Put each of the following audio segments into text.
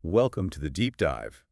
Welcome to the Deep Dive.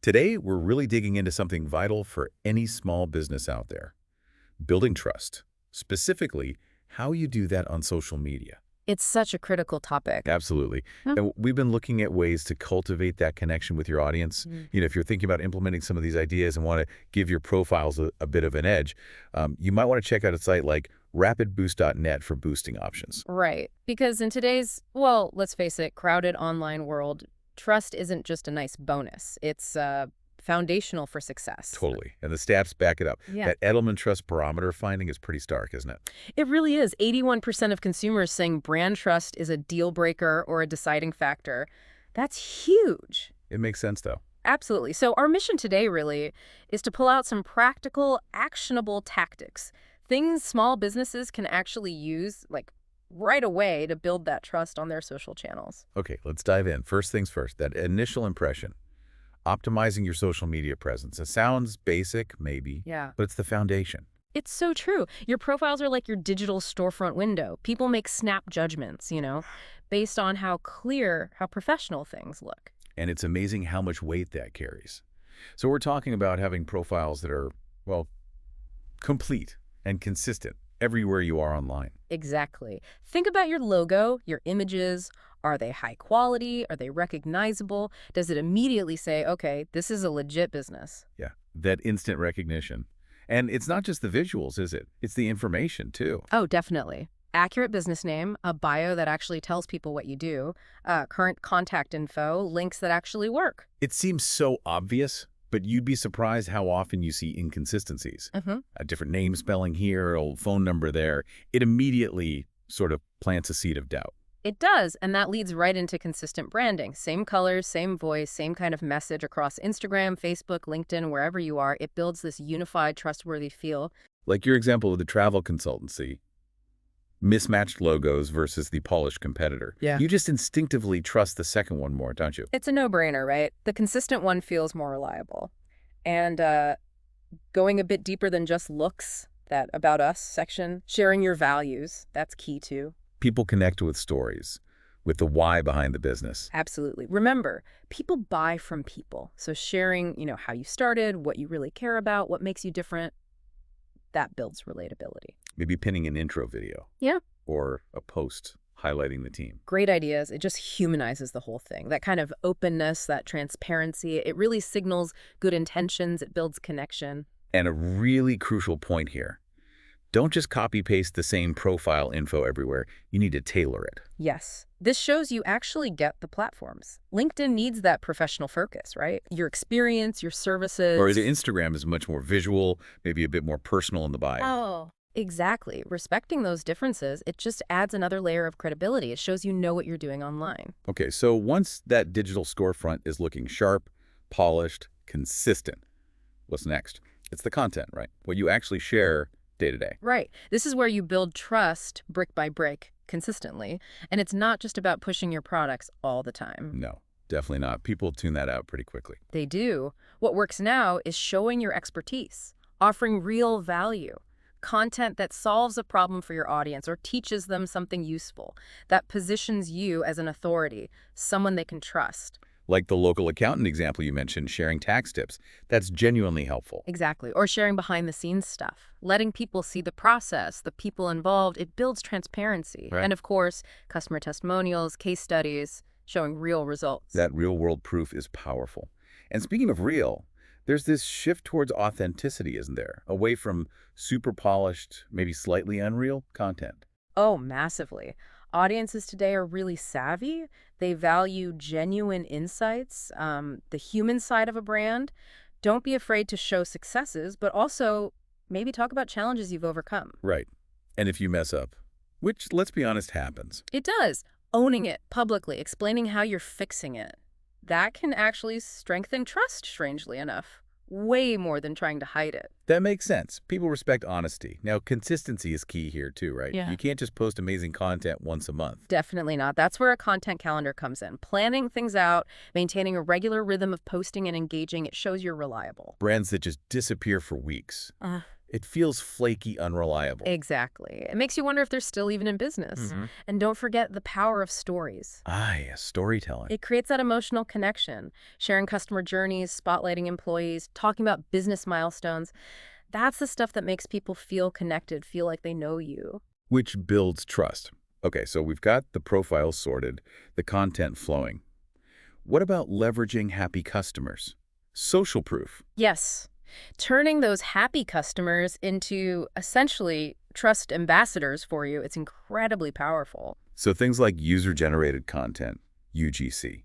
Today, we're really digging into something vital for any small business out there, building trust. Specifically, how you do that on social media. It's such a critical topic. Absolutely. Huh? And we've been looking at ways to cultivate that connection with your audience. Mm. If you're thinking about implementing some of these ideas and want to give your profiles a bit of an edge, you might want to check out a site like rapidboost.net for boosting options. Right. Because in today's, well, let's face it, crowded online world, trust isn't just a nice bonus. It's foundational for success. Totally. And the stats back it up. Yeah. That Edelman Trust Barometer finding is pretty stark, isn't it? It really is. 81% of consumers saying brand trust is a deal breaker or a deciding factor. That's huge. It makes sense, though. Absolutely. So our mission today really is to pull out some practical, actionable tactics, things small businesses can actually use, like right away, to build that trust on their social channels. Okay, let's dive in. First things first, that initial impression. Optimizing your social media presence. It sounds basic, maybe, Yeah. but it's the foundation. It's so true. Your profiles are like your digital storefront window. People make snap judgments, based on how clear, how professional things look. And it's amazing how much weight that carries. So we're talking about having profiles that are, well, complete and consistent everywhere you are online. Exactly. Think about your logo, your images. Are they high quality? Are they recognizable? Does it immediately say, okay, this is a legit business? Yeah, that instant recognition. And it's not just the visuals, is it? It's the information, too. Oh, definitely. Accurate business name, a bio that actually tells people what you do, current contact info, links that actually work. It seems so obvious, but you'd be surprised how often you see inconsistencies. A different name spelling here, old phone number there. It immediately sort of plants a seed of doubt. It does, and that leads right into consistent branding. Same colors, same voice, same kind of message across Instagram, Facebook, LinkedIn, wherever you are. It builds this unified, trustworthy feel. Like your example of the travel consultancy, mismatched logos versus the polished competitor. Yeah. You just instinctively trust the second one more, don't you? It's a no-brainer, right? The consistent one feels more reliable. And going a bit deeper than just looks, that About Us section, sharing your values, that's key too. People connect with stories, with the why behind the business. Absolutely. Remember, people buy from people. So sharing, how you started, what you really care about, what makes you different, that builds relatability. Maybe pinning an intro video. Yeah. Or a post highlighting the team. Great ideas. It just humanizes the whole thing. That kind of openness, that transparency, it really signals good intentions. It builds connection. And a really crucial point here. Don't just copy-paste the same profile info everywhere. You need to tailor it. Yes. This shows you actually get the platforms. LinkedIn needs that professional focus, right? Your experience, your services. Or Instagram is much more visual, maybe a bit more personal in the bio. Oh, exactly. Respecting those differences, it just adds another layer of credibility. It shows you know what you're doing online. Okay, so once that digital storefront is looking sharp, polished, consistent, what's next? It's the content, right? What you actually share day to day. Right. This is where you build trust brick by brick consistently. And it's not just about pushing your products all the time. No, definitely not. People tune that out pretty quickly. They do. What works now is showing your expertise, offering real value, content that solves a problem for your audience or teaches them something useful, that positions you as an authority, someone they can trust. Like the local accountant example you mentioned, sharing tax tips. That's genuinely helpful. Exactly. Or sharing behind-the-scenes stuff. Letting people see the process, the people involved, it builds transparency. Right. And of course, customer testimonials, case studies, showing real results. That real-world proof is powerful. And speaking of real, there's this shift towards authenticity, isn't there? Away from super polished, maybe slightly unreal content. Oh, massively. Audiences today are really savvy. They value genuine insights, the human side of a brand. Don't be afraid to show successes, but also maybe talk about challenges you've overcome. Right. And if you mess up, which, let's be honest, happens. It does. Owning it publicly, explaining how you're fixing it. That can actually strengthen trust, strangely enough. Way more than trying to hide it. That makes sense. People respect honesty. Now, consistency is key here too, right? Yeah. You can't just post amazing content once a month. Definitely not. That's where a content calendar comes in. Planning things out, maintaining a regular rhythm of posting and engaging, it shows you're reliable. Brands that just disappear for weeks. It feels flaky, unreliable. Exactly. It makes you wonder if they're still even in business. And don't forget the power of stories. Ah, yes, storytelling. It creates that emotional connection, sharing customer journeys, spotlighting employees, talking about business milestones. That's the stuff that makes people feel connected, feel like they know you. Which builds trust. Okay, so we've got the profiles sorted, the content flowing. What about leveraging happy customers? Social proof. Yes, turning those happy customers into essentially trust ambassadors for you, it's incredibly powerful. So things like user-generated content, UGC.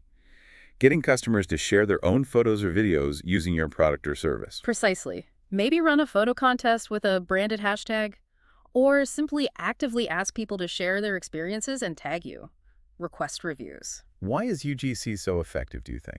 Getting customers to share their own photos or videos using your product or service. Precisely. Maybe run a photo contest with a branded hashtag, or simply actively ask people to share their experiences and tag you. Request reviews. Why is UGC so effective, do you think?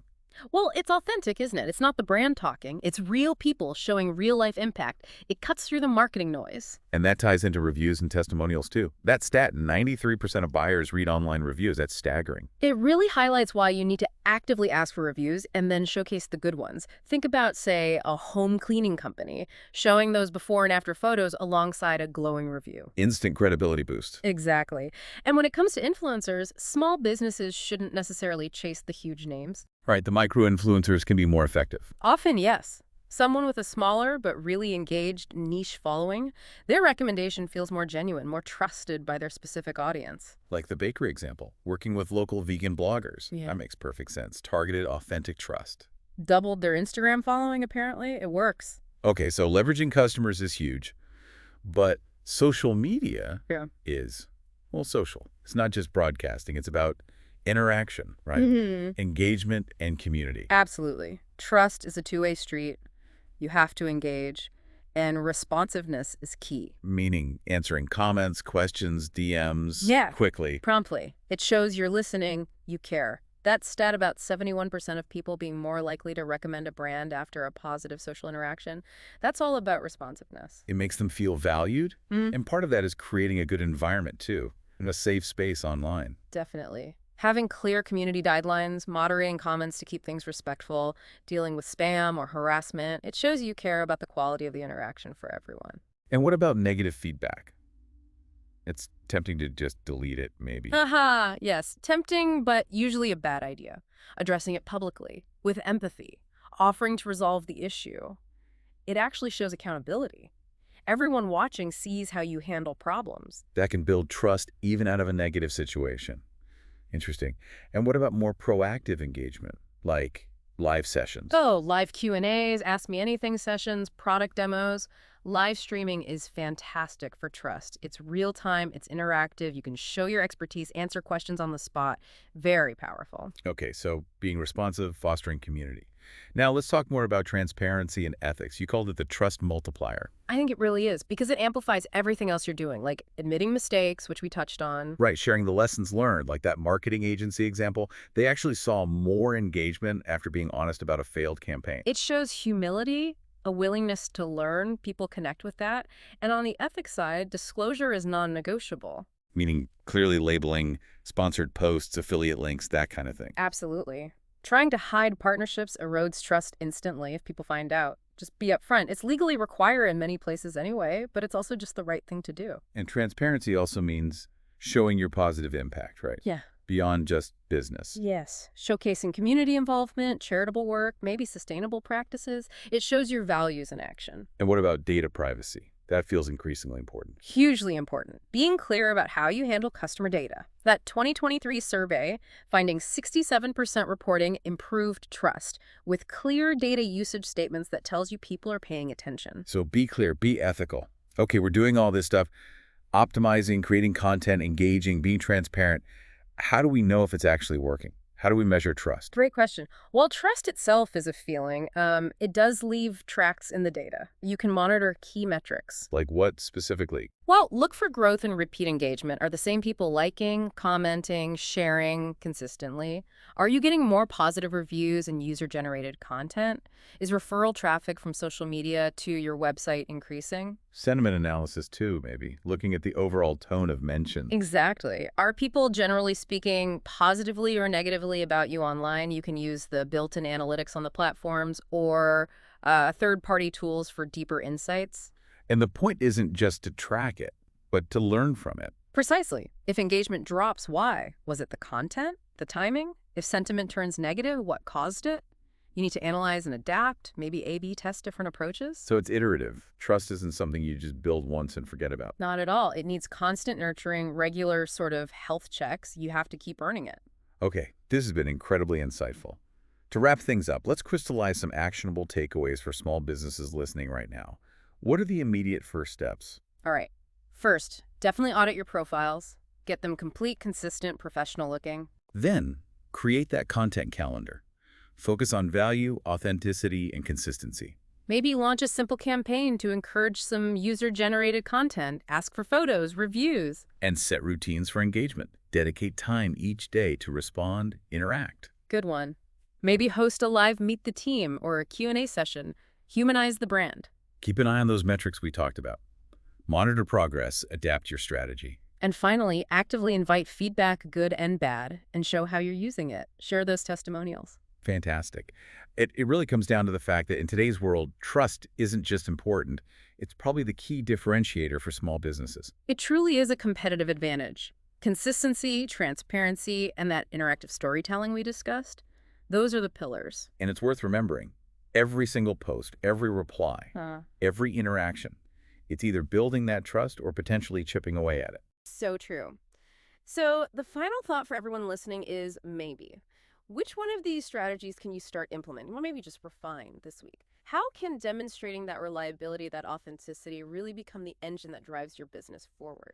Well, it's authentic, isn't it? It's not the brand talking. It's real people showing real-life impact. It cuts through the marketing noise. And that ties into reviews and testimonials too. That stat, 93% of buyers read online reviews. That's staggering. It really highlights why you need to actively ask for reviews and then showcase the good ones. Think about, say, a home cleaning company, showing those before and after photos alongside a glowing review. Instant credibility boost. Exactly. And when it comes to influencers, small businesses shouldn't necessarily chase the huge names. Right, the micro-influencers can be more effective. Often, yes. Someone with a smaller but really engaged niche following, their recommendation feels more genuine, more trusted by their specific audience. Like the bakery example, working with local vegan bloggers. Yeah. That makes perfect sense. Targeted, authentic trust. Doubled their Instagram following, apparently. It works. Okay, so leveraging customers is huge, but social media is, well, social. It's not just broadcasting. It's about interaction, right? Engagement and community. Absolutely. Trust is a two-way street. You have to engage, and responsiveness is key. Meaning answering comments, questions, DMs quickly. Promptly. It shows you're listening, you care. That stat about 71% of people being more likely to recommend a brand after a positive social interaction, that's all about responsiveness. It makes them feel valued, and part of that is creating a good environment too, and a safe space online. Definitely. Having clear community guidelines, moderating comments to keep things respectful, dealing with spam or harassment, it shows you care about the quality of the interaction for everyone. And what about negative feedback? It's tempting to just delete it, maybe. Haha, yes. Tempting, but usually a bad idea. Addressing it publicly, with empathy, offering to resolve the issue. It actually shows accountability. Everyone watching sees how you handle problems. That can build trust even out of a negative situation. Interesting. And what about more proactive engagement, like live sessions? Oh, live Q&As, Ask Me Anything sessions, product demos. Live streaming is fantastic for trust. It's real-time, it's interactive, you can show your expertise, answer questions on the spot. Very powerful. Okay, so being responsive, fostering community. Now let's talk more about transparency and ethics. You called it the trust multiplier. I think it really is, because it amplifies everything else you're doing, like admitting mistakes, which we touched on. Right, sharing the lessons learned, like that marketing agency example. They actually saw more engagement after being honest about a failed campaign. It shows humility, a willingness to learn. People connect with that. And on the ethics side, disclosure is non-negotiable. Meaning clearly labeling sponsored posts, affiliate links, that kind of thing. Absolutely. Trying to hide partnerships erodes trust instantly if people find out. Just be upfront. It's legally required in many places anyway, but it's also just the right thing to do. And transparency also means showing your positive impact, right? Yeah. Beyond just business. Yes. Showcasing community involvement, charitable work, maybe sustainable practices. It shows your values in action. And what about data privacy? That feels increasingly important. Hugely important. Being clear about how you handle customer data. That 2023 survey finding 67% reporting improved trust with clear data usage statements that tells you people are paying attention. So be clear, be ethical. Okay, we're doing all this stuff, optimizing, creating content, engaging, being transparent. How do we know if it's actually working? How do we measure trust? Great question. While trust itself is a feeling, it does leave tracks in the data. You can monitor key metrics. Like what specifically? Well, look for growth and repeat engagement. Are the same people liking, commenting, sharing consistently? Are you getting more positive reviews and user-generated content? Is referral traffic from social media to your website increasing? Sentiment analysis too, maybe. Looking at the overall tone of mention. Exactly. Are people generally speaking positively or negatively about you online? You can use the built-in analytics on the platforms or third-party tools for deeper insights. And the point isn't just to track it, but to learn from it. Precisely. If engagement drops, why? Was it the content? The timing? If sentiment turns negative, what caused it? You need to analyze and adapt, maybe A/B test different approaches. So it's iterative. Trust isn't something you just build once and forget about. Not at all. It needs constant nurturing, regular sort of health checks. You have to keep earning it. Okay, this has been incredibly insightful. To wrap things up, let's crystallize some actionable takeaways for small businesses listening right now. What are the immediate first steps? All right. First, definitely audit your profiles. Get them complete, consistent, professional looking. Then, create that content calendar. Focus on value, authenticity, and consistency. Maybe launch a simple campaign to encourage some user-generated content. Ask for photos, reviews. And set routines for engagement. Dedicate time each day to respond, interact. Good one. Maybe host a live Meet the Team or a Q&A session. Humanize the brand. Keep an eye on those metrics we talked about. Monitor progress, adapt your strategy. And finally, actively invite feedback, good and bad, and show how you're using it. Share those testimonials. Fantastic. It really comes down to the fact that in today's world, trust isn't just important. It's probably the key differentiator for small businesses. It truly is a competitive advantage. Consistency, transparency, and that interactive storytelling we discussed, those are the pillars. And it's worth remembering, every single post, every reply, every interaction, it's either building that trust or potentially chipping away at it. So true. So the final thought for everyone listening is maybe. Which one of these strategies can you start implementing? Well, maybe just refine this week. How can demonstrating that reliability, that authenticity really become the engine that drives your business forward?